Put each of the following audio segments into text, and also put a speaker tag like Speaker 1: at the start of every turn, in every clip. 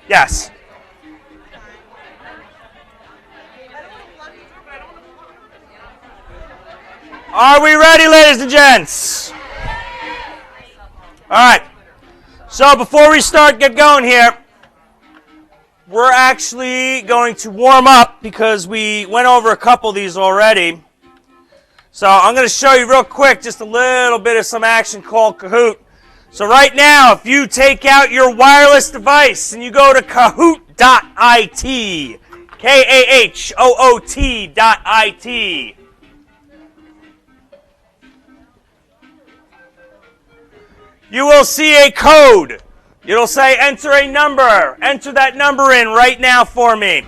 Speaker 1: Yes. Are we ready, ladies and gents? All right. So before we get going here, we're actually going to warm up because we went over a couple of these already. So I'm going to show you real quick just a little bit of some action called Kahoot. So right now, if you take out your wireless device and you go to kahoot.it, Kahoot.it, you will see a code. It'll say enter a number. Enter that number in right now for me.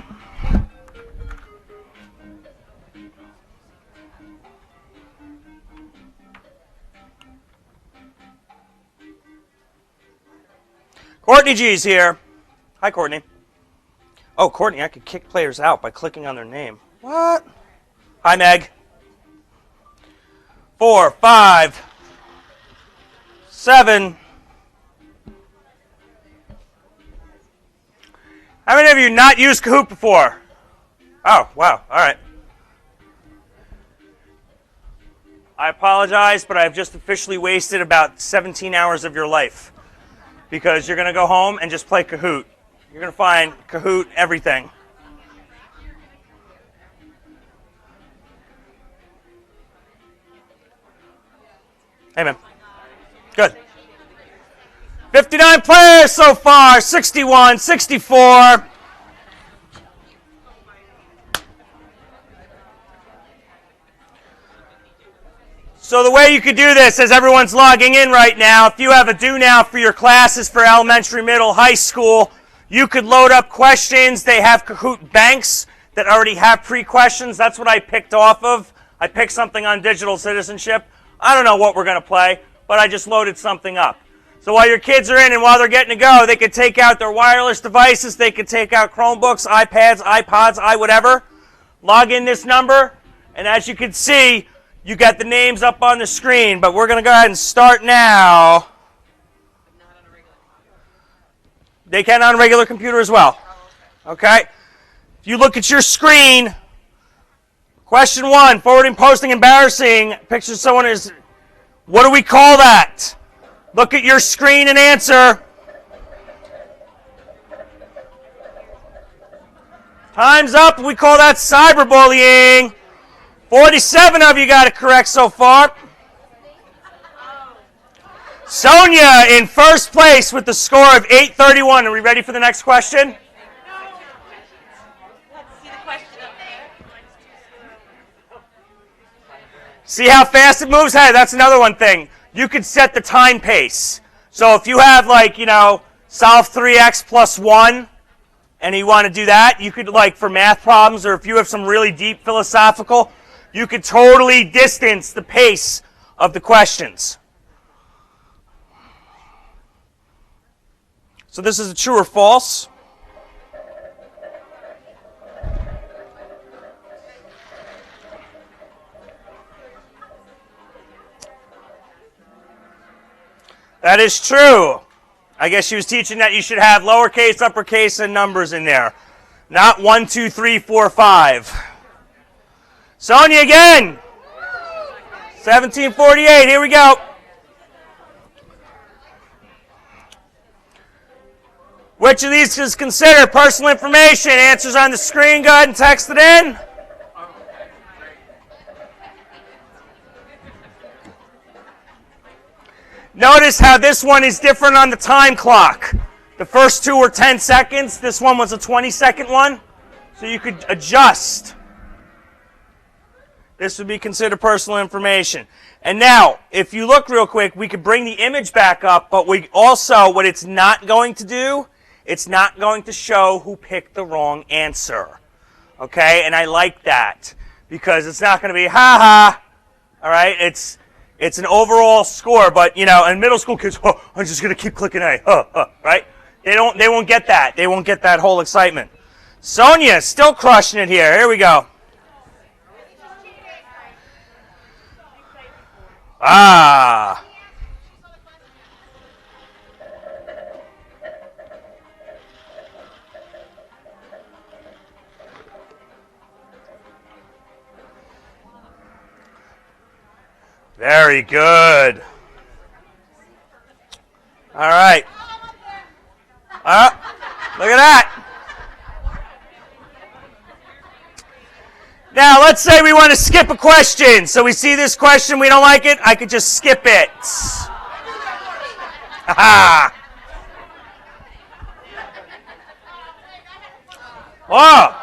Speaker 1: Courtney G's here. Hi, Courtney. Oh, Courtney, I could kick players out by clicking on their name. What? Hi, Meg. 4, 5, 7. How many of you not used Kahoot before? Oh, wow. All right. I apologize, but I've just officially wasted about 17 hours of your life because you're going to go home and just play Kahoot. You're going to find Kahoot everything. Hey, man. Good. 59 players so far, 61, 64. So the way you could do this, as everyone's logging in right now, if you have a do now for your classes for elementary, middle, high school, you could load up questions. They have Kahoot banks that already have pre-questions. That's what I picked off of. I picked something on digital citizenship. I don't know what we're going to play, but I just loaded something up. So while your kids are in and while they're getting to go, they could take out their wireless devices, they could take out Chromebooks, iPads, iPods, whatever, log in this number, and as you can see, you got the names up on the screen, but we're going to go ahead and start now. They can on a regular computer as well. Okay? If you look at your screen, question 1, forwarding, posting, embarrassing, picture someone is, what do we call that? Look at your screen and answer. Time's up. We call that cyberbullying. 47 of you got it correct so far. Sonia in first place with the score of 831. Are we ready for the next question? See how fast it moves? Hey, that's another one thing. You could set the time pace. So if you have solve 3x plus 1 and you want to do that, you could for math problems, or if you have some really deep philosophical, you could totally distance the pace of the questions. So this is a true or false. That is true. I guess she was teaching that you should have lowercase, uppercase, and numbers in there. Not 1, 2, 3, 4, 5. Sonia again. 1748. Here we go. Which of these is considered personal information? Answers on the screen. Go ahead and text it in. Notice how this one is different on the time clock. The first two were 10 seconds. This one was a 20-second one. So you could adjust. This would be considered personal information. And now, if you look real quick, we could bring the image back up, but we also, what it's not going to do, it's not going to show who picked the wrong answer. Okay? And I like that because it's not going to be, ha-ha. All right? It's an overall score, but, and middle school kids, I'm just going to keep clicking A, right? They won't get that. They won't get that whole excitement. Sonia, still crushing it here. Here we go. Ah. Very good. All right. Look at that. Now, let's say we want to skip a question. So we see this question, we don't like it, I could just skip it. Aha. Whoa.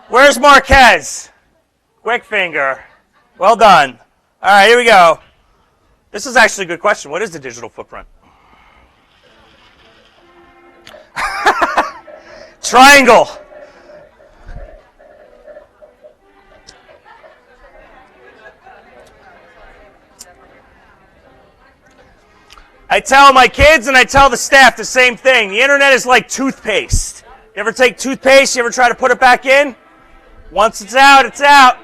Speaker 1: Where's Marquez? Quick finger. Well done. All right, here we go. This is actually a good question. What is the digital footprint? Triangle. I tell my kids and I tell the staff the same thing. The internet is like toothpaste. You ever take toothpaste? You ever try to put it back in? Once it's out, it's out.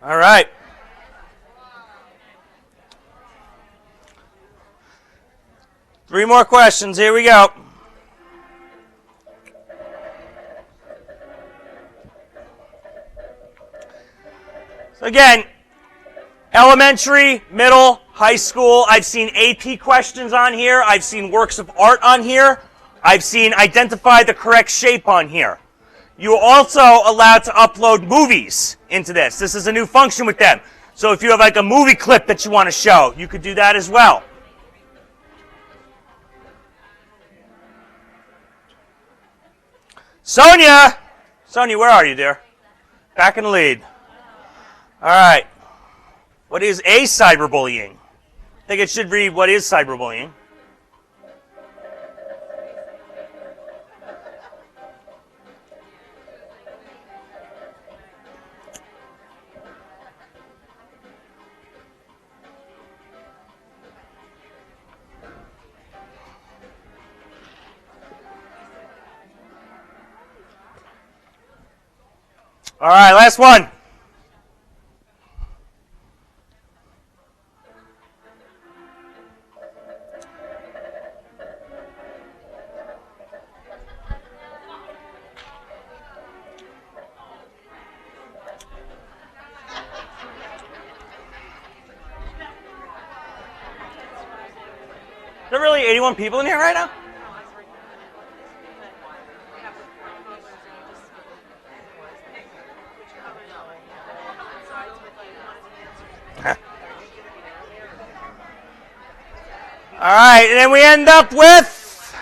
Speaker 1: All right. Three more questions. Here we go. So again, elementary, middle, high school. I've seen AP questions on here. I've seen works of art on here. I've seen identify the correct shape on here. You are also allowed to upload movies into this. This is a new function with them. So if you have like a movie clip that you want to show, you could do that as well. Sonia! Sonia, where are you, dear? Back in the lead. All right. What is a cyberbullying? I think it should read, what is cyberbullying? All right, last one. Are there really 81 people in here right now? All right, and then we end up with,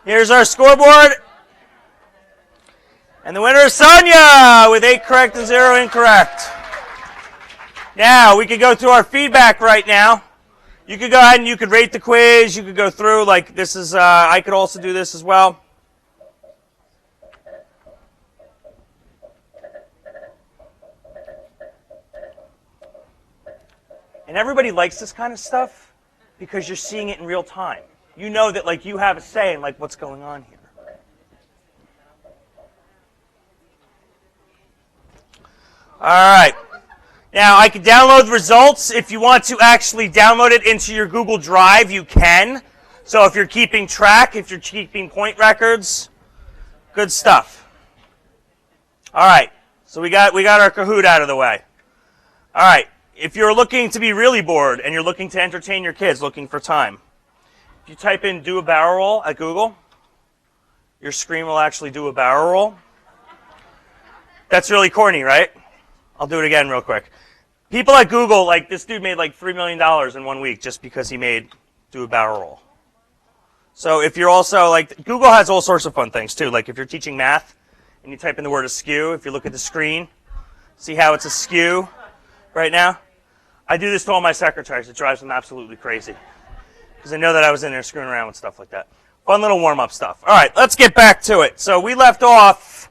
Speaker 1: here's our scoreboard. And the winner is Sonia with 8 correct and 0 incorrect. Now, we could go through our feedback right now. You could go ahead and you could rate the quiz. You could go through, like this is, I could also do this as well. And everybody likes this kind of stuff because you're seeing it in real time. You know that like you have a say in like what's going on here. All right. Now, I can download the results. If you want to actually download it into your Google Drive, you can. So if you're keeping track, if you're keeping point records, good stuff. All right. So we got our Kahoot out of the way. All right. If you're looking to be really bored and you're looking to entertain your kids, looking for time, if you type in do a barrel roll at Google, your screen will actually do a barrel roll. That's really corny, right? I'll do it again real quick. People at Google, like this dude made like $3 million in 1 week just because he made do a barrel roll. So if you're also like, Google has all sorts of fun things too. Like if you're teaching math and you type in the word askew, if you look at the screen, see how it's askew right now? I do this to all my secretaries. It drives them absolutely crazy because I know that I was in there screwing around with stuff like that. Fun little warm-up stuff. All right, let's get back to it. So we left off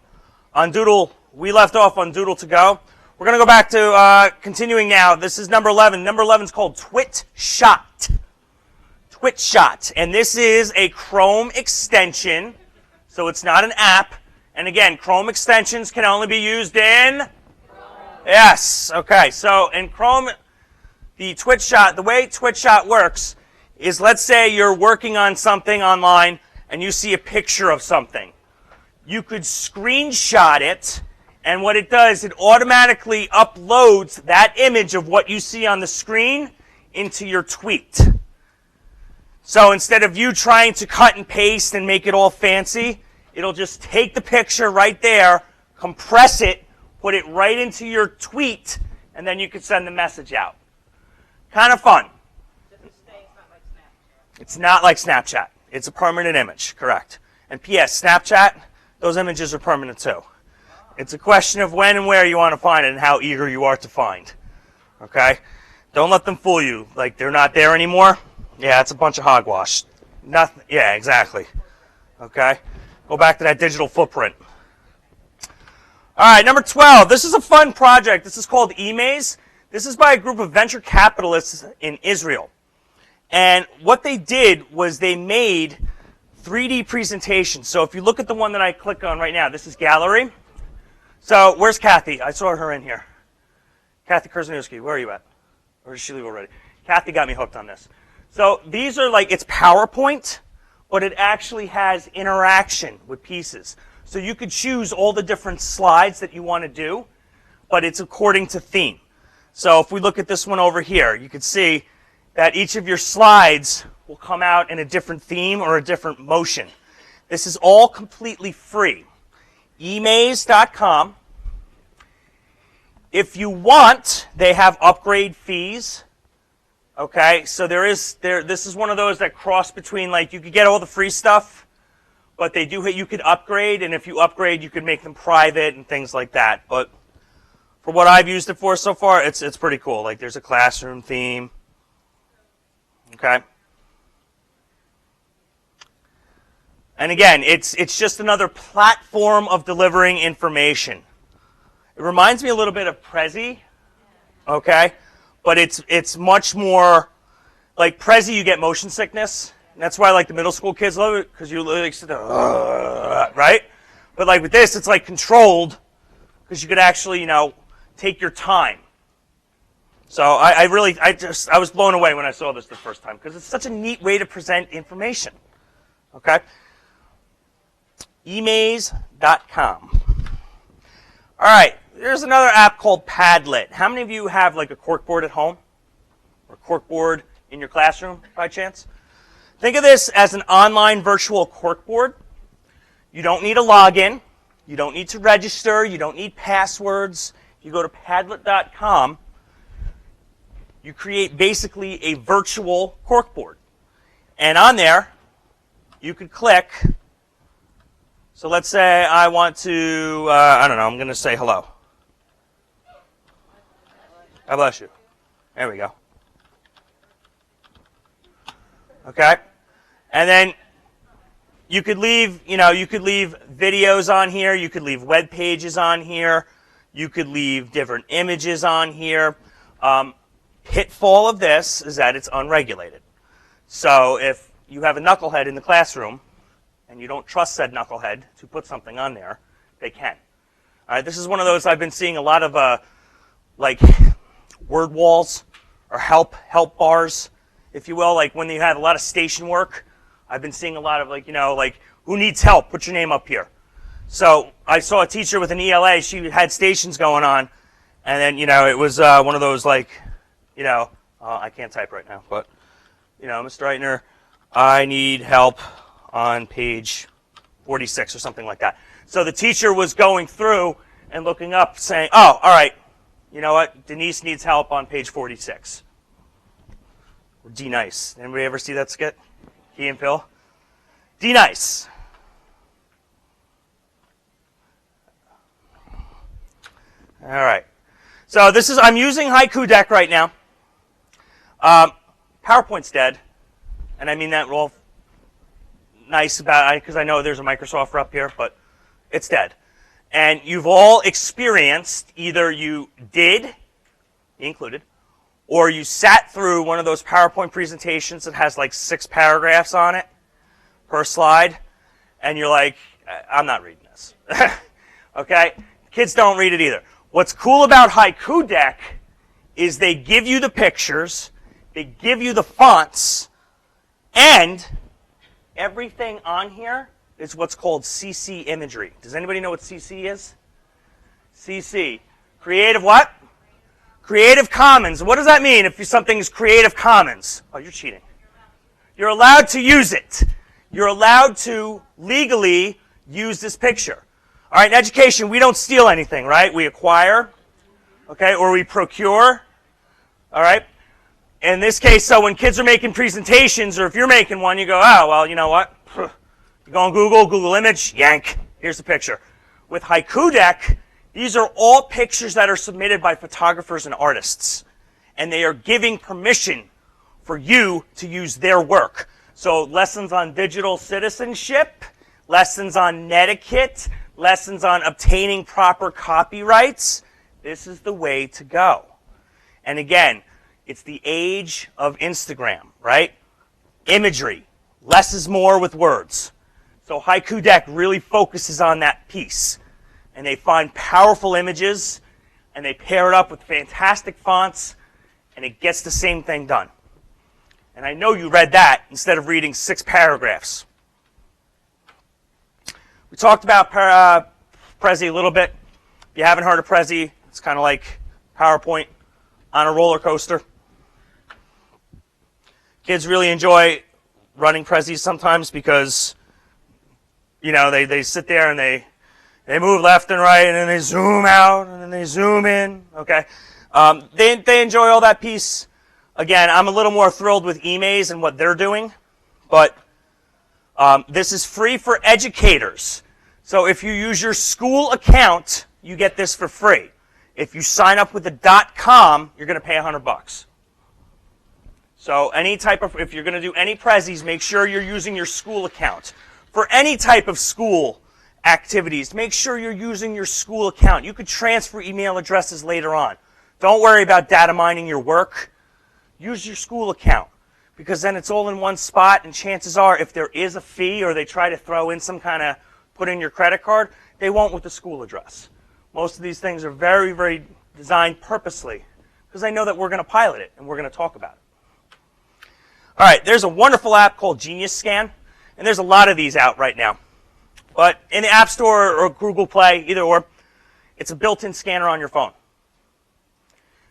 Speaker 1: on Doodle. We left off on Doodle to Go. We're going to go back to continuing now. This is number 11. Number 11 is called TwitShot. TwitShot. And this is a Chrome extension, so it's not an app. And again, Chrome extensions can only be used in Chrome. Yes. Okay. So in Chrome, the way TwitShot works is, let's say you're working on something online and you see a picture of something. You could screenshot it, and what it does, it automatically uploads that image of what you see on the screen into your tweet. So instead of you trying to cut and paste and make it all fancy, it'll just take the picture right there, compress it, put it right into your tweet, and then you can send the message out. Kind of fun. It's not like Snapchat. It's a permanent image, correct. And P.S., Snapchat, those images are permanent too. It's a question of when and where you want to find it and how eager you are to find. Okay? Don't let them fool you. Like, they're not there anymore. Yeah, it's a bunch of hogwash. Nothing. Yeah, exactly. Okay? Go back to that digital footprint. All right, number 12. This is a fun project. This is called eMaze. This is by a group of venture capitalists in Israel. And what they did was they made 3D presentations. So if you look at the one that I click on right now, this is gallery. So where's Kathy? I saw her in here. Kathy Kurzanowski, where are you at? Or did she leave already? Kathy got me hooked on this. So these are like, it's PowerPoint, but it actually has interaction with pieces. So you could choose all the different slides that you want to do, but it's according to theme. So if we look at this one over here, you can see that each of your slides will come out in a different theme or a different motion. This is all completely free. eMaze.com. If you want, they have upgrade fees. Okay, so this is one of those that cross between, like, you could get all the free stuff, but you could upgrade, and if you upgrade, you could make them private and things like that. But for what I've used it for so far, it's pretty cool. Like, there's a classroom theme. Okay. And again, it's just another platform of delivering information. It reminds me a little bit of Prezi, okay? But it's much more, like Prezi, you get motion sickness. And that's why like the middle school kids love it, because you literally sit there, right? But like with this, it's like controlled, because you could actually, take your time. So I was blown away when I saw this the first time, because it's such a neat way to present information. Okay? eMaze.com. All right, there's another app called Padlet. How many of you have like a corkboard at home? Or corkboard in your classroom, by chance? Think of this as an online virtual corkboard. You don't need a login. You don't need to register. You don't need passwords. You go to Padlet.com. You create basically a virtual corkboard. And on there, you could click. So let's say I want to, I don't know, I'm going to say hello. God bless you. There we go. Okay? And then you could leave, videos on here. You could leave web pages on here. You could leave different images on here. Pitfall of this is that it's unregulated. So if you have a knucklehead in the classroom and you don't trust said knucklehead to put something on there, they can. All right, this is one of those I've been seeing a lot of like word walls or help bars, if you will, like when you have a lot of station work. I've been seeing a lot of like who needs help? Put your name up here. So I saw a teacher with an ELA. She had stations going on, and then it was one of those like. I can't type right now, but, Mr. Eitner, I need help on page 46 or something like that. So the teacher was going through and looking up saying, oh, all right, you know what? Denise needs help on page 46. Or D-Nice. Anybody ever see that skit? Key and Pill? D-Nice. All right. So I'm using Haiku Deck right now. PowerPoint's dead, and I mean that real nice about it because I know there's a Microsoft rep here, but it's dead. And you've all experienced either you did, me included, or you sat through one of those PowerPoint presentations that has like 6 paragraphs on it per slide, and you're like, I'm not reading this. Okay? Kids don't read it either. What's cool about Haiku Deck is they give you the pictures, they give you the fonts, And everything on here is what's called CC imagery. Does anybody know what CC is? CC. Creative what? Creative Commons. What does that mean if something is Creative Commons? Oh, you're cheating. You're allowed to use it. You're allowed to legally use this picture. All right, in education, we don't steal anything, right? We acquire, okay, or we procure, all right? In this case, so when kids are making presentations, or if you're making one, you go, oh, well, you know what? You go on Google image, yank, here's the picture. With Haiku Deck, these are all pictures that are submitted by photographers and artists, and they are giving permission for you to use their work. So lessons on digital citizenship, lessons on netiquette, lessons on obtaining proper copyrights. This is the way to go. And again, it's the age of Instagram, right? Imagery. Less is more with words. So Haiku Deck really focuses on that piece. And they find powerful images, and they pair it up with fantastic fonts, and it gets the same thing done. And I know you read that instead of reading 6 paragraphs. We talked about Prezi a little bit. If you haven't heard of Prezi, it's kind of like PowerPoint on a roller coaster. Kids really enjoy running Prezis sometimes because, you know, they sit there and they move left and right, and then they zoom out, and then they zoom in, okay? They enjoy all that piece. Again, I'm a little more thrilled with eMaze and what they're doing, but this is free for educators. So if you use your school account, you get this for free. If you sign up with the .com, you're going to pay $100. So any type of, if you're going to do any Prezis, make sure you're using your school account. For any type of school activities, make sure you're using your school account. You could transfer email addresses later on. Don't worry about data mining your work. Use your school account, because then it's all in one spot, and chances are if there is a fee or they try to throw in some kind of put in your credit card, they won't with the school address. Most of these things are very, very designed purposely because they know that we're going to pilot it and we're going to talk about it. All right, there's a wonderful app called Genius Scan, and there's a lot of these out right now. But in the App Store or Google Play, either or, it's a built-in scanner on your phone.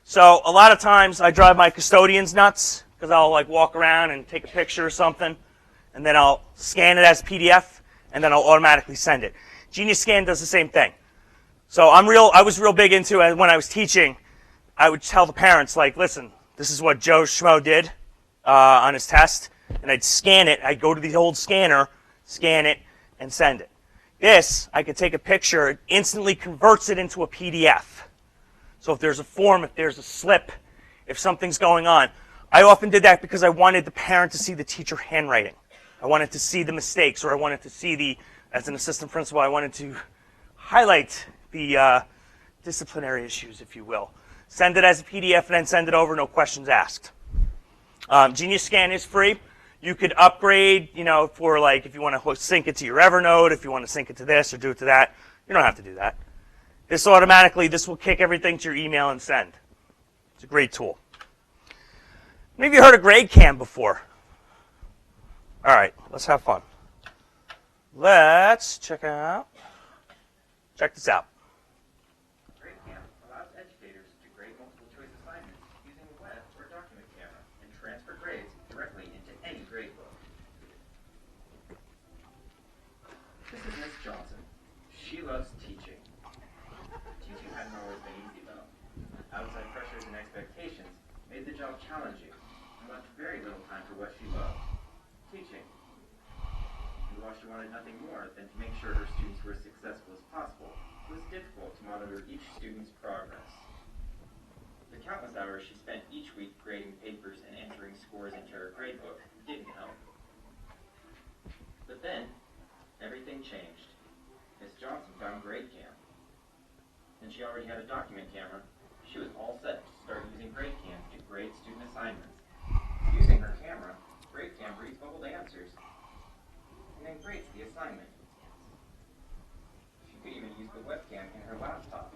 Speaker 1: So a lot of times I drive my custodians nuts because I'll like walk around and take a picture or something, and then I'll scan it as PDF, and then I'll automatically send it. Genius Scan does the same thing. So I was real big into it when I was teaching. I would tell the parents, like, listen, this is what Joe Schmo did on his test, and I'd scan it. I'd go to the old scanner, scan it, and send it. This, I could take a picture, it instantly converts it into a PDF. So if there's a form, if there's a slip, if something's going on. I often did that because I wanted the parent to see the teacher handwriting. I wanted to see the mistakes, or I wanted to see as an assistant principal, I wanted to highlight the disciplinary issues, if you will. Send it as a PDF and then send it over, no questions asked. Genius Scan is free. You could upgrade, you know, for like if you want to sync it to your Evernote, if you want to sync it to this or do it to that. You don't have to do that. This will kick everything to your email and send. It's a great tool. Maybe you heard of GradeCam before. All right, let's have fun. Let's check this out.
Speaker 2: GradeCam allows educators to grade multiple choice assignments using a web or document camera and transfer grades directly into any gradebook. This is Miss Johnson. She loves teaching. Teaching hadn't always been easy though. Outside pressures and expectations made the job challenging and left very little time for what she loved, teaching. And while she wanted nothing more than to make sure her students were as successful as possible, it was difficult to monitor each student's progress. The countless hours she spent each week grading papers and entering scores into her gradebook didn't help. But then, everything changed. Miss Johnson found GradeCam. And she already had a document camera. She was all set to start using GradeCam to grade student assignments. Using her camera, GradeCam reads bubbled answers and then grades the assignment. She could even use the webcam in her laptop.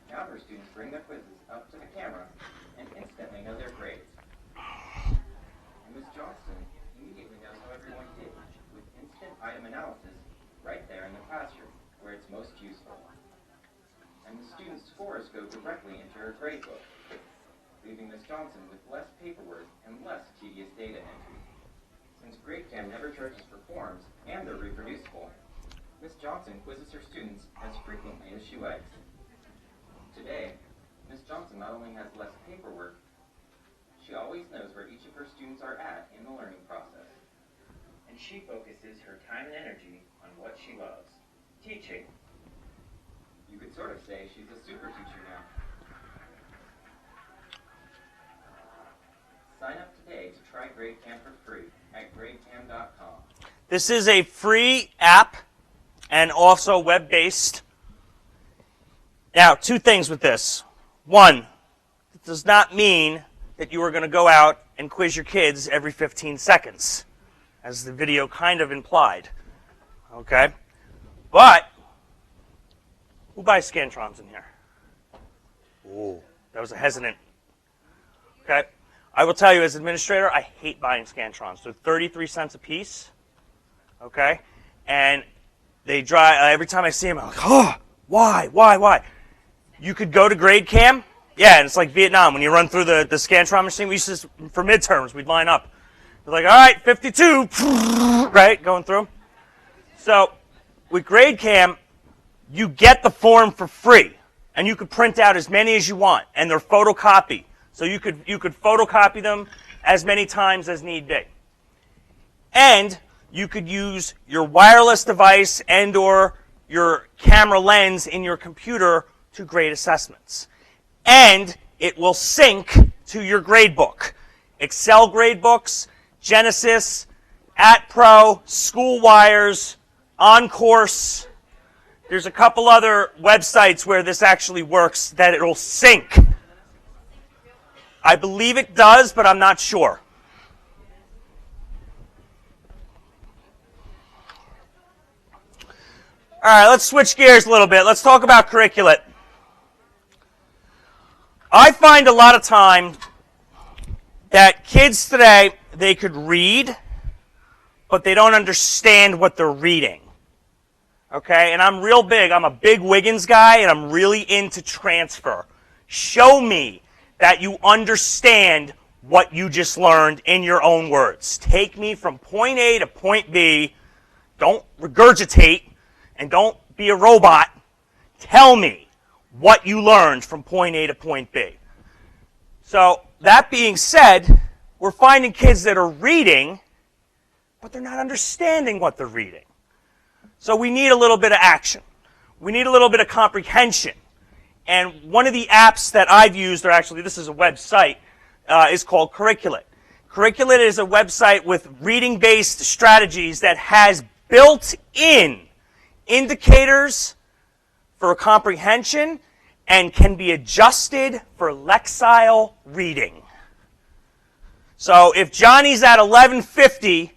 Speaker 2: Now her students bring their quizzes up to the camera and instantly know their grades. And Ms. Johnson immediately analysis right there in the classroom, where it's most useful. And the students' scores go directly into her gradebook, leaving Ms. Johnson with less paperwork and less tedious data entry. Since GradeCam never charges for forms and they're reproducible, Ms. Johnson quizzes her students as frequently as she likes. Today, Ms. Johnson not only has less paperwork, she always knows where each of her students are at in the learning process. And she focuses her time and energy on what she loves, teaching. You could sort of say she's a super teacher now. Sign up today to try GradeCam for free at gradecam.com.
Speaker 1: This is a free app and also web-based. Now, two things with this. One, it does not mean that you are going to go out and quiz your kids every 15 seconds, as the video kind of implied. Okay? But, who buys Scantrons in here? Ooh, that was a hesitant. Okay? I will tell you, as administrator, I hate buying Scantrons. They're 33 cents a piece. Okay? And they drive, every time I see them, I'm like, oh, why? You could go to GradeCam. Yeah, and it's like Vietnam. When you run through the Scantron machine, we used to, for midterms, we'd line up. We're like, all right, 52, right, going through. So with GradeCam, you get the form for free, and you could print out as many as you want, and they're photocopy. So you could photocopy them as many times as need be. And you could use your wireless device and or your camera lens in your computer to grade assessments. And it will sync to your gradebook. Excel gradebooks, Genesis, AtPro, SchoolWires, OnCourse. There's a couple other websites where this actually works that it will sync. I believe it does, but I'm not sure. All right, let's switch gears a little bit. Let's talk about Curriculate. I find a lot of time that kids today, they could read, but they don't understand what they're reading. Okay, and I'm real big. I'm a big Wiggins guy, and I'm really into transfer. Show me that you understand what you just learned in your own words. Take me from point A to point B. Don't regurgitate, and don't be a robot. Tell me what you learned from point A to point B. So, that being said, we're finding kids that are reading, but they're not understanding what they're reading. So we need a little bit of action. We need a little bit of comprehension. And one of the apps that I've used, or actually this is a website, is called Curriculate. Curriculate is a website with reading-based strategies that has built-in indicators for comprehension and can be adjusted for lexile reading. So if Johnny's at 1150,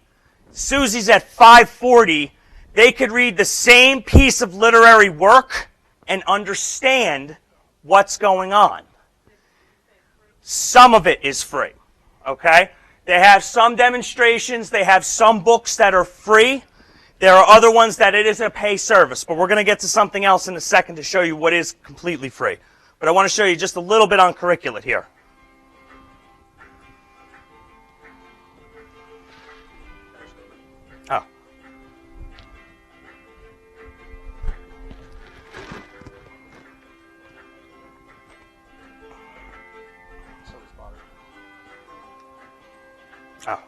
Speaker 1: Susie's at 540, they could read the same piece of literary work and understand what's going on. Some of it is free, okay? They have some demonstrations, they have some books that are free. There are other ones that it is a pay service, but we're going to get to something else in a second to show you what is completely free. But I want to show you just a little bit on Curriculate here. Oh. Oh.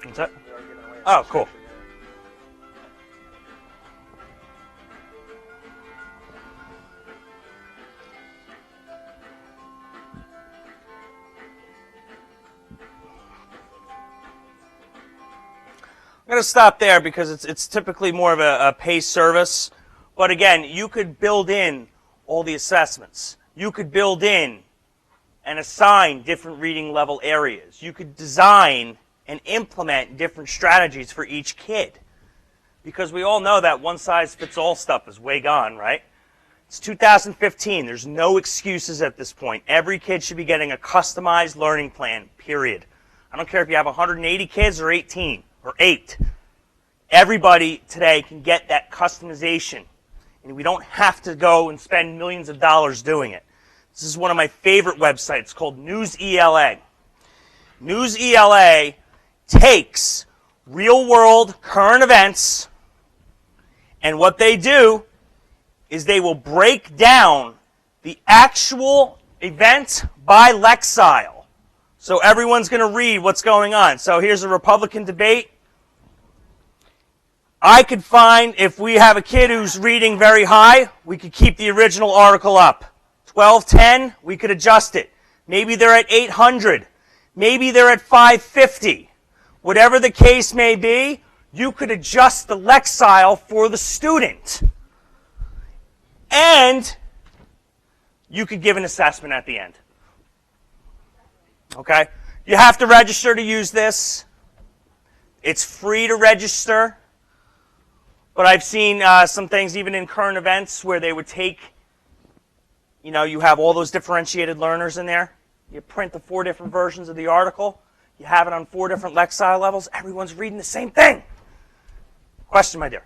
Speaker 1: What's that? Oh, cool. I'm going to stop there because it's typically more of a pay service. But again, you could build in all the assessments. You could build in and assign different reading level areas. You could design and implement different strategies for each kid. Because we all know that one-size-fits-all stuff is way gone, right? It's 2015. There's no excuses at this point. Every kid should be getting a customized learning plan, period. I don't care if you have 180 kids or 18 or 8. Everybody today can get that customization. And we don't have to go and spend millions of dollars doing it. This is one of my favorite websites called NewsELA. NewsELA takes real-world current events, and what they do is they will break down the actual event by lexile. So everyone's going to read what's going on. So here's a Republican debate. I could find, if we have a kid who's reading very high, we could keep the original article up. 1210, we could adjust it. Maybe they're at 800. Maybe they're at 550. Whatever the case may be, you could adjust the lexile for the student. And you could give an assessment at the end. Okay? You have to register to use this. It's free to register. But I've seen some things, even in current events, where they would take, you have all those differentiated learners in there. You print the 4 different versions of the article. You have it on 4 different lexile levels. Everyone's reading the same thing. Question, my dear.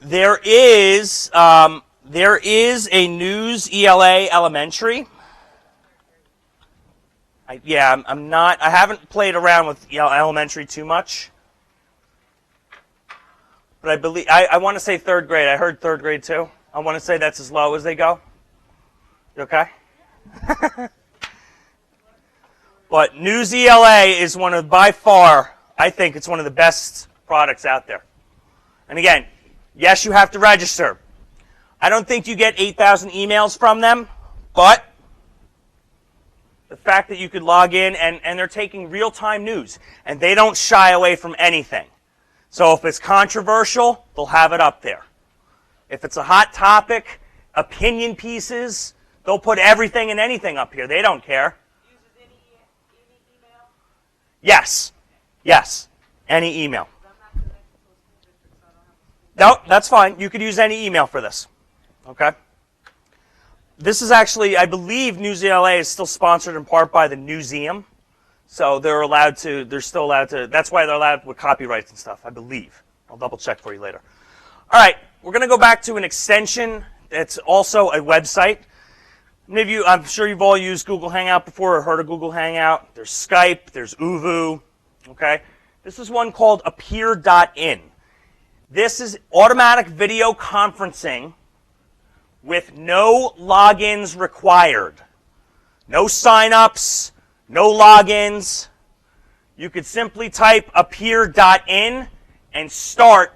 Speaker 1: There is a NewsELA Elementary. I haven't played around with elementary too much. But I believe, I want to say 3rd grade. I heard 3rd grade too. I want to say that's as low as they go. You okay? But NewsELA is by far, I think it's one of the best products out there. And again, yes, you have to register. I don't think you get 8,000 emails from them, but the fact that you could log in and they're taking real-time news, and they don't shy away from anything. So if it's controversial, they'll have it up there. If it's a hot topic, opinion pieces, they'll put everything and anything up here. They don't care.
Speaker 3: Uses any email?
Speaker 1: Yes. Any email. No, that's fine. You could use any email for this. Okay? This is actually, I believe NewsELA is still sponsored in part by the Newseum. So they're still allowed to, that's why they're allowed with copyrights and stuff, I believe. I'll double check for you later. All right, we're going to go back to an extension that's also a website. Many of you, I'm sure you've all used Google Hangout before or heard of Google Hangout. There's Skype, there's Uvu, okay? This is one called appear.in. This is automatic video conferencing with no logins required. No sign-ups, no logins. You could simply type appear.in and start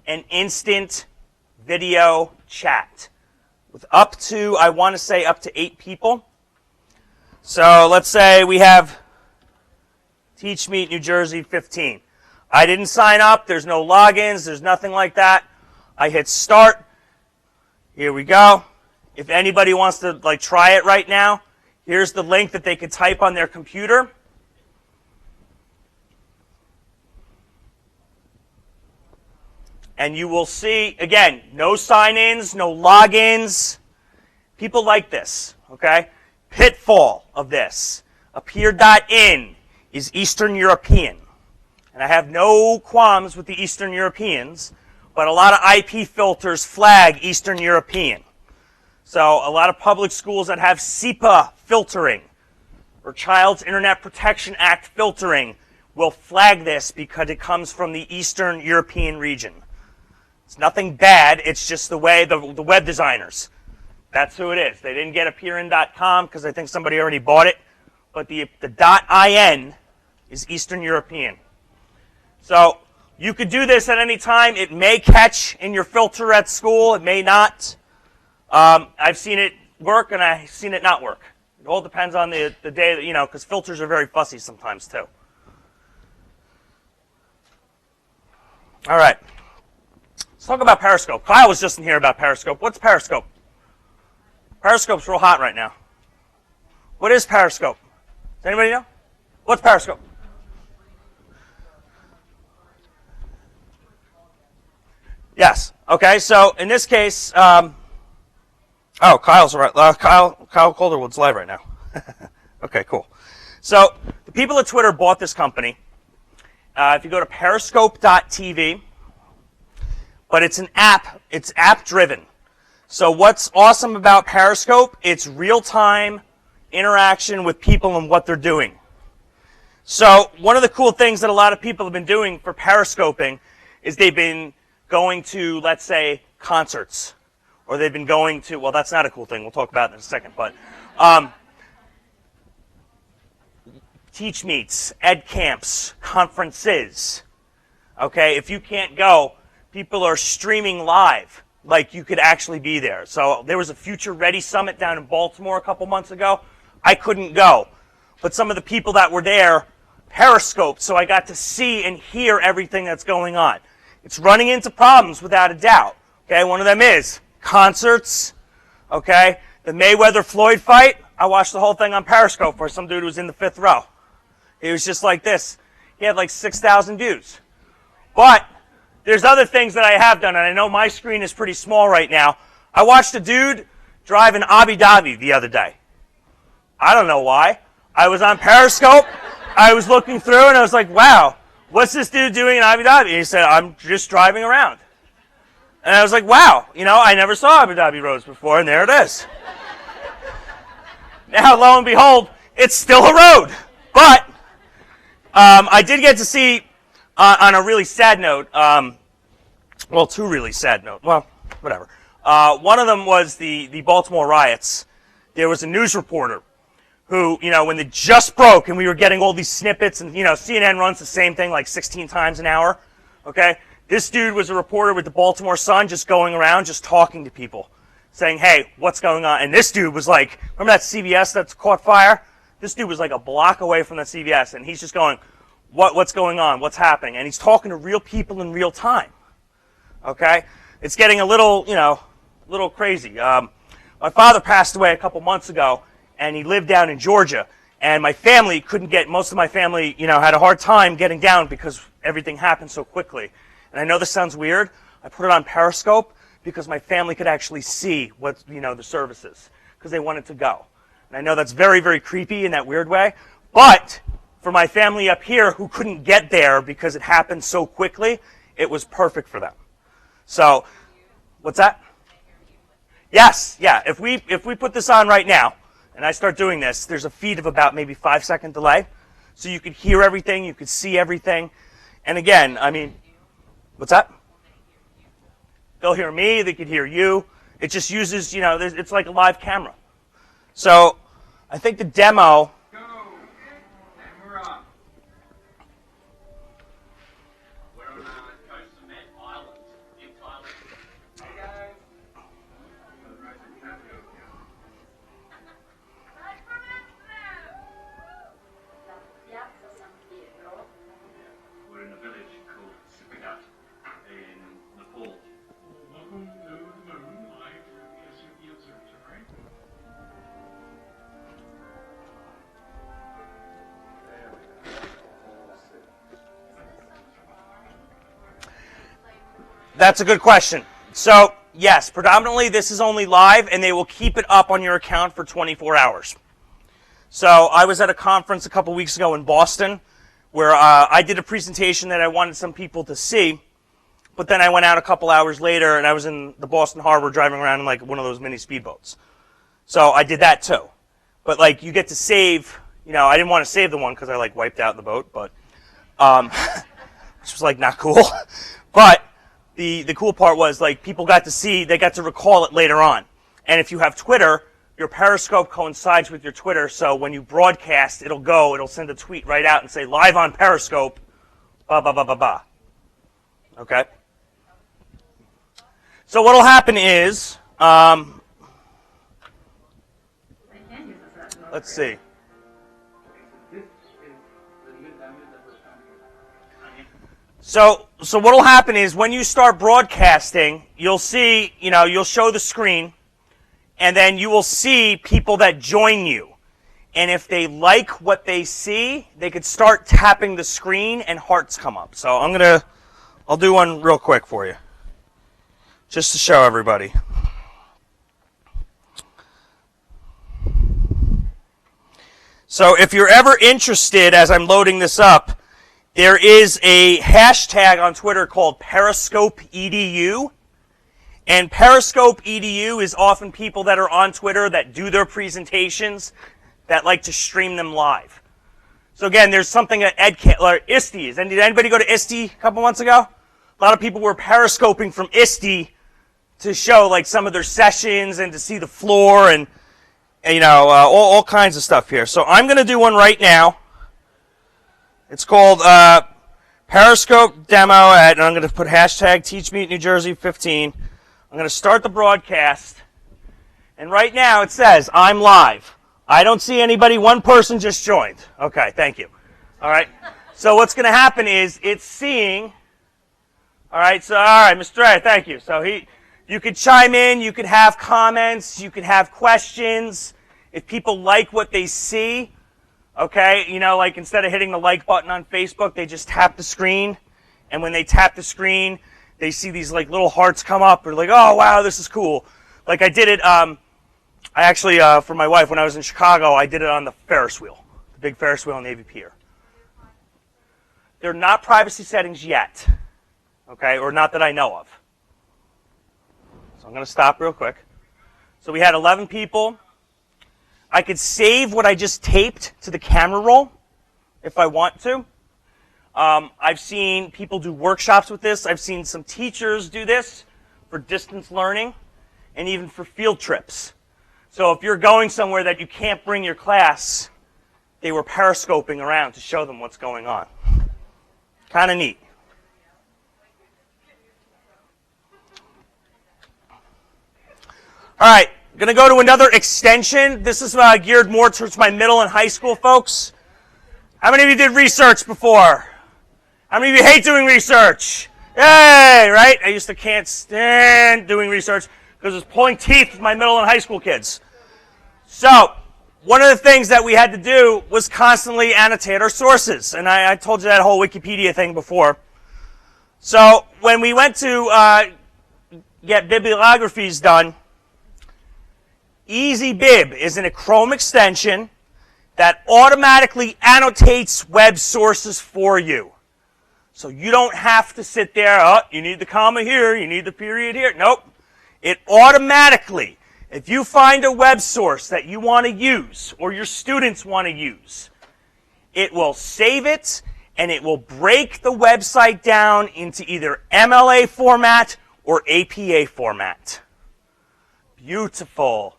Speaker 1: an instant video chat with up to 8 people. So let's say we have TeachMeet New Jersey 15. I didn't sign up. There's no logins. There's nothing like that. I hit start. Here we go. If anybody wants to try it right now, here's the link that they could type on their computer. And you will see, again, no sign-ins, no logins. People like this, okay? Pitfall of this. Appear.in is Eastern European. And I have no qualms with the Eastern Europeans, but a lot of IP filters flag Eastern European. So a lot of public schools that have SEPA filtering or Child's Internet Protection Act filtering will flag this because it comes from the Eastern European region. It's nothing bad. It's just the way the web designers. That's who it is. They didn't get appearin.com because I think somebody already bought it. But the .in is Eastern European. So you could do this at any time. It may catch in your filter at school. It may not. I've seen it work and I've seen it not work. It all depends on the day that, because filters are very fussy sometimes too. All right. Let's talk about Periscope. Kyle was just in here about Periscope. What's Periscope? Periscope's real hot right now. What is Periscope? Does anybody know? What's Periscope? Yes. Okay. So in this case, Kyle's right. Kyle Calderwood's live right now. Okay, cool. So the people at Twitter bought this company. If you go to Periscope.tv, but it's an app. It's app-driven. So what's awesome about Periscope? It's real-time interaction with people and what they're doing. So one of the cool things that a lot of people have been doing for Periscoping is they've been going to, let's say, concerts. Or they've been going to, well, that's not a cool thing. We'll talk about it in a second. But teach meets, ed camps, conferences. Okay, if you can't go, people are streaming live like you could actually be there. So there was a Future Ready Summit down in Baltimore a couple months ago. I couldn't go. But some of the people that were there periscoped, so I got to see and hear everything that's going on. It's running into problems without a doubt. Okay, one of them is concerts. Okay, the Mayweather-Floyd fight, I watched the whole thing on Periscope where some dude was in the 5th row. He was just like this. He had like 6,000 views. But there's other things that I have done, and I know my screen is pretty small right now. I watched a dude drive in Abu Dhabi the other day. I don't know why. I was on Periscope. I was looking through, and I was like, wow, what's this dude doing in Abu Dhabi? And he said, I'm just driving around. And I was like, wow, I never saw Abu Dhabi roads before, and there it is. Now, lo and behold, it's still a road. But I did get to see, on a really sad note, two really sad notes. Well, whatever. One of them was the Baltimore riots. There was a news reporter who, when they just broke and we were getting all these snippets, and, CNN runs the same thing like 16 times an hour, okay? This dude was a reporter with the Baltimore Sun just going around, just talking to people, saying, hey, what's going on? And this dude was like, remember that CVS that's caught fire? This dude was like a block away from that CVS, and he's just going, what's going on? What's happening? And he's talking to real people in real time, okay? It's getting a little crazy. My father passed away a couple months ago, and he lived down in Georgia, and my family couldn't get, most of my family, had a hard time getting down because everything happened so quickly. And I know this sounds weird. I put it on Periscope because my family could actually see what, the services, because they wanted to go. And I know that's very, very creepy in that weird way, but for my family up here who couldn't get there because it happened so quickly, it was perfect for them. So, what's that? Yes, yeah. If we put this on right now, and I start doing this, there's a feed of about maybe 5-second delay. So you could hear everything, you could see everything. And again, what's that? They'll hear me, they could hear you. It just uses, it's like a live camera. So I think the demo...
Speaker 2: Go! And we're on. We're on Coast Cement Island in Thailand. Hey guys! We're in a village called Sipigat in Nepal. Welcome to the moon, live through the SUV observatory.
Speaker 1: That's a good question. So, yes, predominantly this is only live, and they will keep it up on your account for 24 hours. So I was at a conference a couple weeks ago in Boston where I did a presentation that I wanted some people to see, but then I went out a couple hours later, and I was in the Boston Harbor driving around in like one of those mini speedboats. So I did that too. But you get to save, I didn't want to save the one because I wiped out the boat, but which was not cool. But the cool part was people got to see, they got to recall it later on. And if you have Twitter, your Periscope coincides with your Twitter, so when you broadcast, it'll send a tweet right out and say, live on Periscope, ba ba ba ba ba. Okay? So what'll happen is, let's see. So what'll happen is when you start broadcasting, you'll see, you'll show the screen, and then you will see people that join you. And if they like what they see, they could start tapping the screen and hearts come up. So I'll do one real quick for you, just to show everybody. So if you're ever interested, as I'm loading this up, there is a hashtag on Twitter called Periscope EDU. And Periscope EDU is often people that are on Twitter that do their presentations that like to stream them live. So again, there's something at ISTE. Did anybody go to ISTE a couple months ago? A lot of people were periscoping from ISTE to show like some of their sessions and to see the floor and all kinds of stuff here. So I'm going to do one right now. It's called Periscope Demo and I'm going to put hashtag TeachMeetNJ 15. I'm going to start the broadcast. And right now it says, I'm live. I don't see anybody. One person just joined. Okay, thank you. All right. So what's going to happen is it's seeing. All right. So, all right, Mr. Ray, thank you. So you could chime in. You could have comments. You could have questions. If people like what they see, okay, like instead of hitting the like button on Facebook, they just tap the screen. And when they tap the screen, they see these like little hearts come up. Or like, oh, wow, this is cool. Like I did it. I actually, for my wife, when I was in Chicago, I did it on the Ferris wheel, the big Ferris wheel on Navy Pier. They're not privacy settings yet, okay, or not that I know of. So I'm going to stop real quick. So we had 11 people. I could save what I just taped to the camera roll if I want to. I've seen people do workshops with this. I've seen some teachers do this for distance learning and even for field trips. So if you're going somewhere that you can't bring your class, they were periscoping around to show them what's going on. Kind of neat. All right, I'm going to go to another extension. This is geared more towards my middle and high school folks. How many of you did research before? How many of you hate doing research? Yay, right? I used to can't stand doing research because it was pulling teeth with my middle and high school kids. So, one of the things that we had to do was constantly annotate our sources. And I told you that whole Wikipedia thing before. So, when we went to get bibliographies done, EasyBib is in a Chrome extension that automatically annotates web sources for you. So you don't have to sit there, oh, you need the comma here, you need the period here. Nope. It automatically, if you find a web source that you want to use or your students want to use, it will save it and it will break the website down into either MLA format or APA format. Beautiful.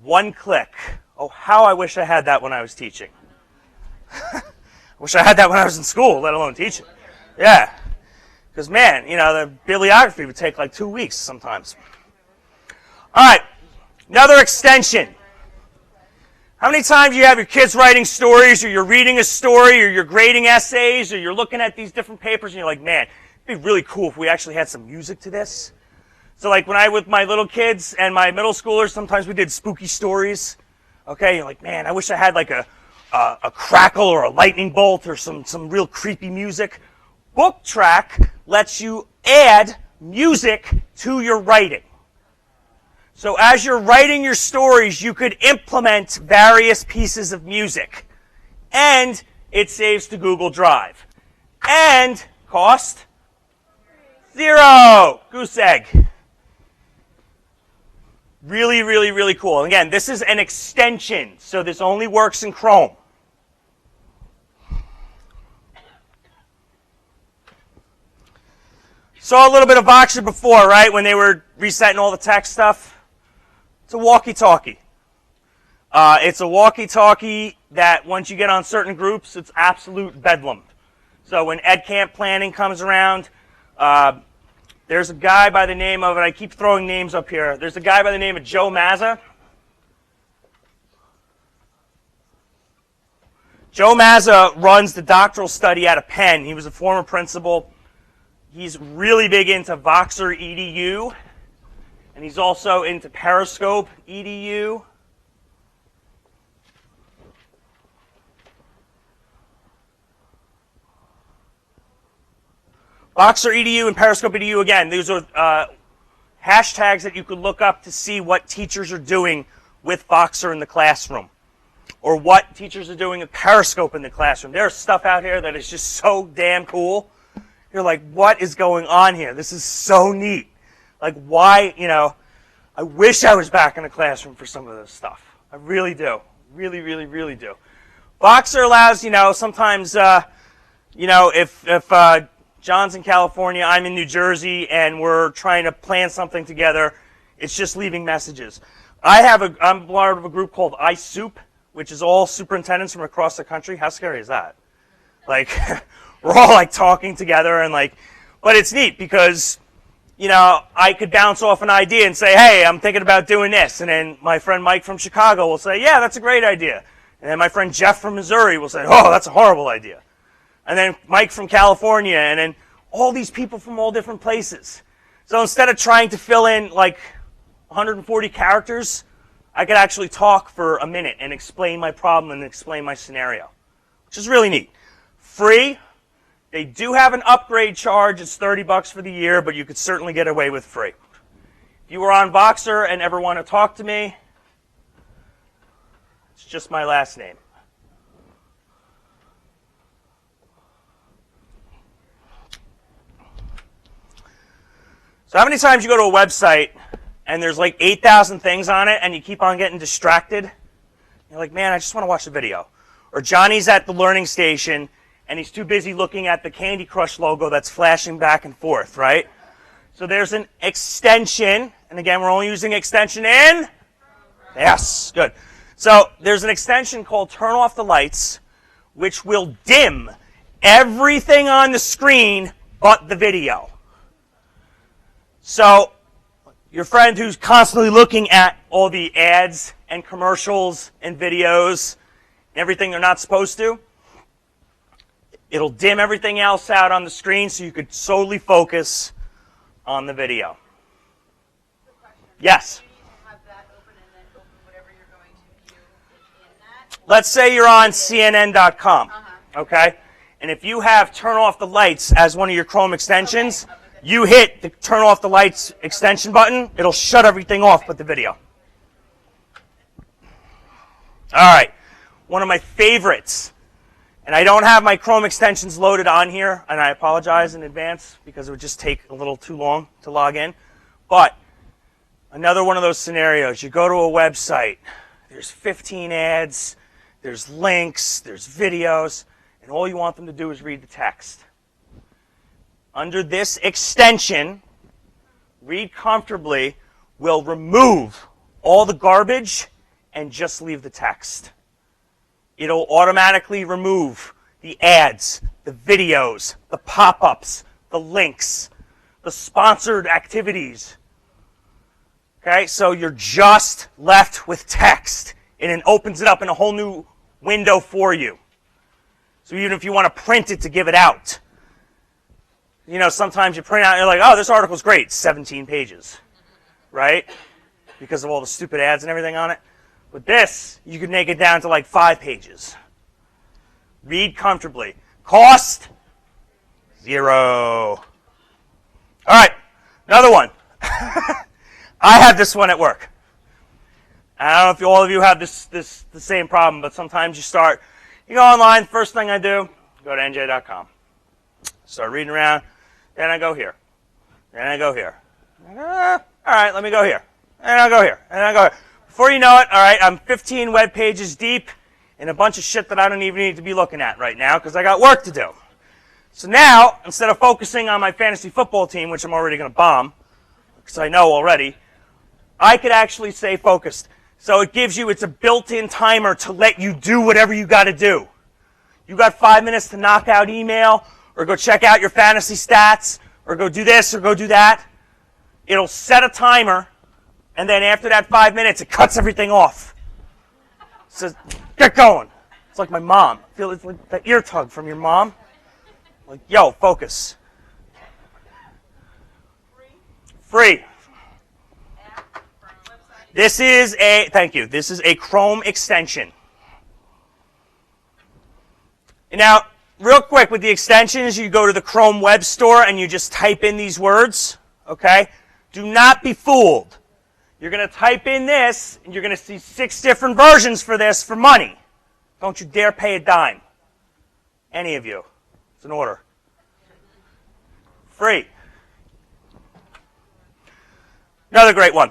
Speaker 1: One click. Oh, how I wish I had that when I was teaching. I wish I had that when I was in school, let alone teaching. Yeah. Because, man, the bibliography would take like 2 weeks sometimes. All right. Another extension. How many times do you have your kids writing stories, or you're reading a story, or you're grading essays, or you're looking at these different papers, and you're like, man, it'd be really cool if we actually had some music to this. So like when I, with my little kids and my middle schoolers, sometimes we did spooky stories. Okay, you're like, man, I wish I had like a crackle or a lightning bolt or some real creepy music. BookTrack lets you add music to your writing. So as you're writing your stories, you could implement various pieces of music. And it saves to Google Drive. And cost? 0. Goose egg. Really, really, really cool. And again, this is an extension, so this only works in Chrome. Saw a little bit of Voxer before, right, when they were resetting all the text stuff. It's a walkie-talkie. It's a walkie-talkie that once you get on certain groups, it's absolute bedlam. So when Ed Camp planning comes around, there's a guy by the name of, and I keep throwing names up here, there's a guy by the name of Joe Mazza. Joe Mazza runs the doctoral study out of Penn. He was a former principal. He's really big into Voxer EDU, and he's also into Periscope EDU. Boxer EDU and Periscope EDU, again, these are hashtags that you could look up to see what teachers are doing with Boxer in the classroom, or what teachers are doing with Periscope in the classroom. There's stuff out here that is just so damn cool. You're like, what is going on here? This is so neat. Like, why, I wish I was back in the classroom for some of this stuff. I really do. Really, really, really do. Boxer allows, sometimes, if John's in California, I'm in New Jersey, and we're trying to plan something together, it's just leaving messages. I'm part of a group called iSoup, which is all superintendents from across the country. How scary is that? Like, we're all like talking together and but it's neat because, I could bounce off an idea and say, hey, I'm thinking about doing this. And then my friend Mike from Chicago will say, yeah, that's a great idea. And then my friend Jeff from Missouri will say, oh, that's a horrible idea. And then Mike from California, and then all these people from all different places. So instead of trying to fill in 140 characters, I could actually talk for a minute and explain my problem and explain my scenario, which is really neat. Free. They do have an upgrade charge. It's $30 for the year, but you could certainly get away with free. If you were on Boxer and ever want to talk to me, it's just my last name. So how many times you go to a website and there's 8,000 things on it and you keep on getting distracted? You're like, man, I just want to watch the video. Or Johnny's at the learning station and he's too busy looking at the Candy Crush logo that's flashing back and forth, right? So there's an extension, and again, we're only using extension in? Yes, good. So there's an extension called Turn Off the Lights, which will dim everything on the screen but the video. So your friend who's constantly looking at all the ads and commercials and videos and everything they're not supposed to, it'll dim everything else out on the screen so you could solely focus on the video. Yes?
Speaker 3: Do you need to have that open and then open whatever you're going to do in that?
Speaker 1: Let's say you're on CNN.com, okay? And if you have Turn Off the Lights as one of your Chrome extensions, you hit the Turn Off the Lights extension button, it'll shut everything off but the video. All right, one of my favorites. And I don't have my Chrome extensions loaded on here, and I apologize in advance because it would just take a little too long to log in. But another one of those scenarios, you go to a website, there's 15 ads, there's links, there's videos, and all you want them to do is read the text. Under this extension, Read Comfortably will remove all the garbage and just leave the text. It'll automatically remove the ads, the videos, the pop-ups, the links, the sponsored activities. Okay, so you're just left with text, and it opens it up in a whole new window for you. So even if you want to print it to give it out, sometimes you print out and you're like, oh, this article's great, 17 pages, right? Because of all the stupid ads and everything on it. With this, you can make it down to 5 pages. Read Comfortably. Cost? 0. All right, another one. I have this one at work. I don't know if all of you have the same problem, but sometimes you go online, first thing I do, go to nj.com. Start reading around, then I go here. Then I go here. All right, let me go here. And I'll go here. And I'll go here. Before you know it, all right, I'm 15 web pages deep in a bunch of shit that I don't even need to be looking at right now because I got work to do. So now, instead of focusing on my fantasy football team, which I'm already going to bomb, because I know already, I could actually stay focused. So it's a built-in timer to let you do whatever you got to do. You got 5 minutes to knock out email, or go check out your fantasy stats, or go do this, or go do that. It'll set a timer. And then after that 5 minutes, it cuts everything off. It says, get going. It's like my mom. I feel it's like that ear tug from your mom. Like, yo, focus. Free. This is a Chrome extension. Now, real quick with the extensions, you go to the Chrome Web Store and you just type in these words, okay? Do not be fooled. You're going to type in this, and you're going to see 6 different versions for this for money. Don't you dare pay a dime. Any of you. It's an order. Free. Another great one.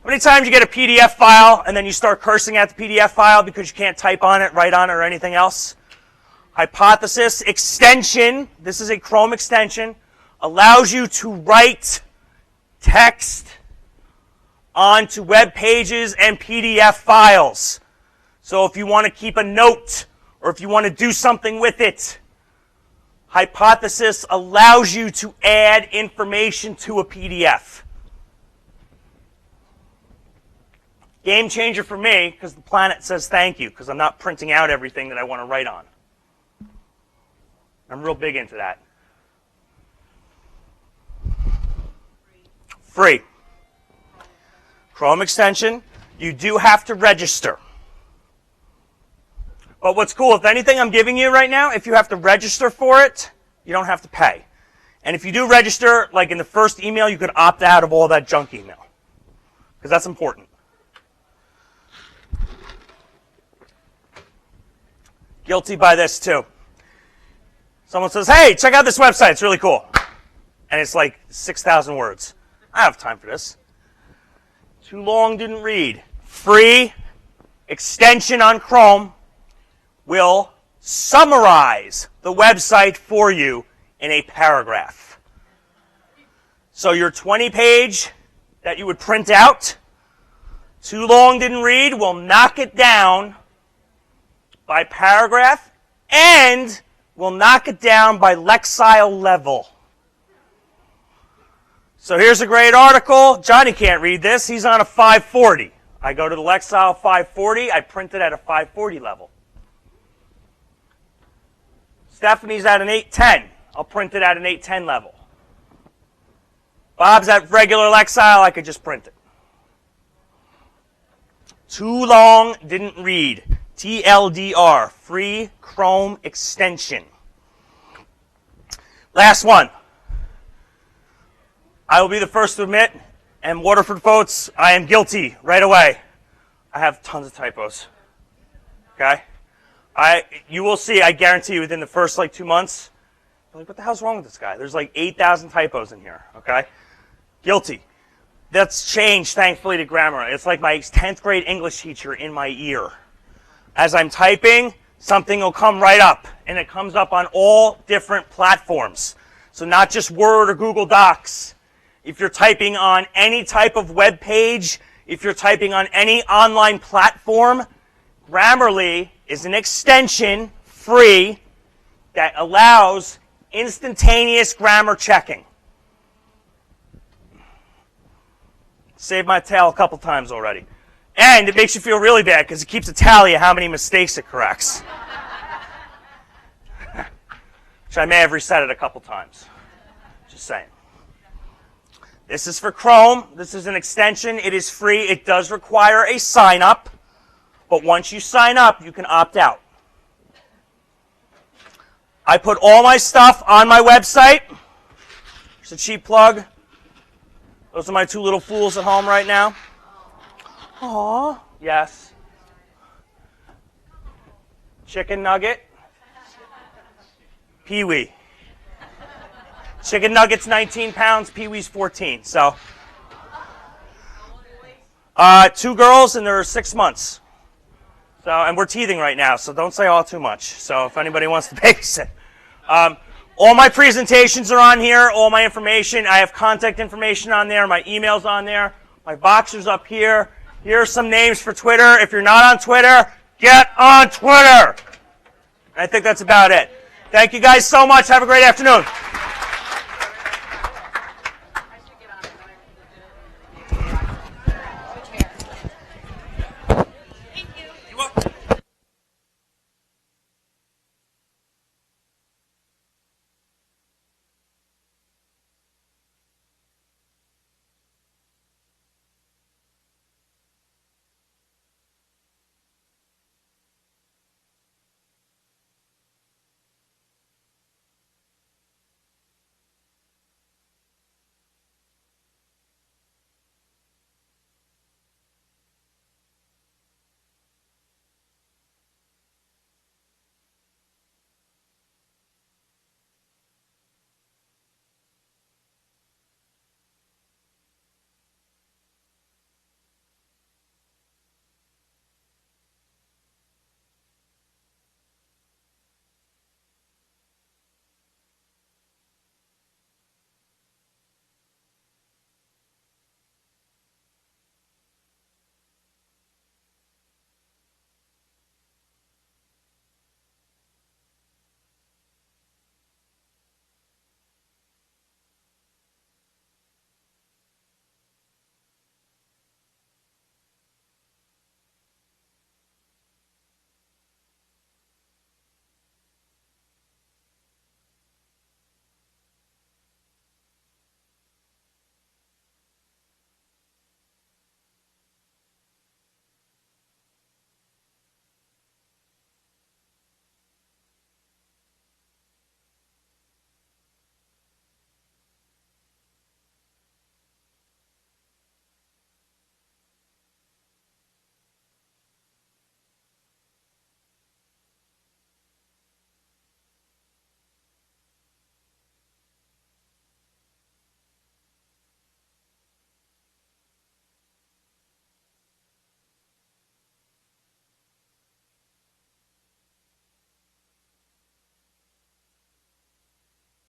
Speaker 1: How many times you get a PDF file and then you start cursing at the PDF file because you can't type on it, write on it, or anything else? Hypothesis extension, this is a Chrome extension, allows you to write text onto web pages and PDF files. So if you want to keep a note or if you want to do something with it, Hypothesis allows you to add information to a PDF. Game changer for me, because the planet says thank you, because I'm not printing out everything that I want to write on. I'm real big into that. Free. Chrome extension. You do have to register. But what's cool, if anything I'm giving you right now, if you have to register for it, you don't have to pay. And if you do register, like in the first email, you could opt out of all that junk email. Because that's important. Guilty by this too. Someone says, hey, check out this website, it's really cool. And it's like 6,000 words. I have time for this. Too long, didn't read. Free extension on Chrome will summarize the website for you in a paragraph. So your 20-page that you would print out, too long, didn't read, will knock it down by paragraph and will knock it down by Lexile level. So here's a great article. Johnny can't read this. He's on a 540. I go to the Lexile 540. I print it at a 540 level. Stephanie's at an 810. I'll print it at an 810 level. Bob's at regular Lexile. I could just print it. Too long, didn't read. TLDR, free Chrome extension. Last one. I will be the first to admit, and Waterford folks, I am guilty right away. I have tons of typos. Okay? You will see, I guarantee you, within the first 2 months, you're like, what the hell's wrong with this guy? There's 8,000 typos in here. Okay? Guilty. That's changed, thankfully, to grammar. It's like my 10th grade English teacher in my ear. As I'm typing, something will come right up, and it comes up on all different platforms. So not just Word or Google Docs. If you're typing on any type of web page, if you're typing on any online platform, Grammarly is an extension, free, that allows instantaneous grammar checking. Saved my tail a couple times already. And it makes you feel really bad because it keeps a tally of how many mistakes it corrects. Which I may have reset it a couple times. Just saying. This is for Chrome. This is an extension. It is free. It does require a sign up. But once you sign up, you can opt out. I put all my stuff on my website. It's a cheap plug. Those are my 2 little fools at home right now. Aww. Yes. Chicken nugget. Pee-wee. Chicken nugget's 19 pounds, Pee-wee's 14. So, 2 girls and they're 6 months. So, and we're teething right now, so don't say all too much. So if anybody wants to babysit. All my presentations are on here, all my information. I have contact information on there, my email's on there, my Voxer's up here. Here are some names for Twitter. If you're not on Twitter, get on Twitter. I think that's about it. Thank you guys so much. Have a great afternoon.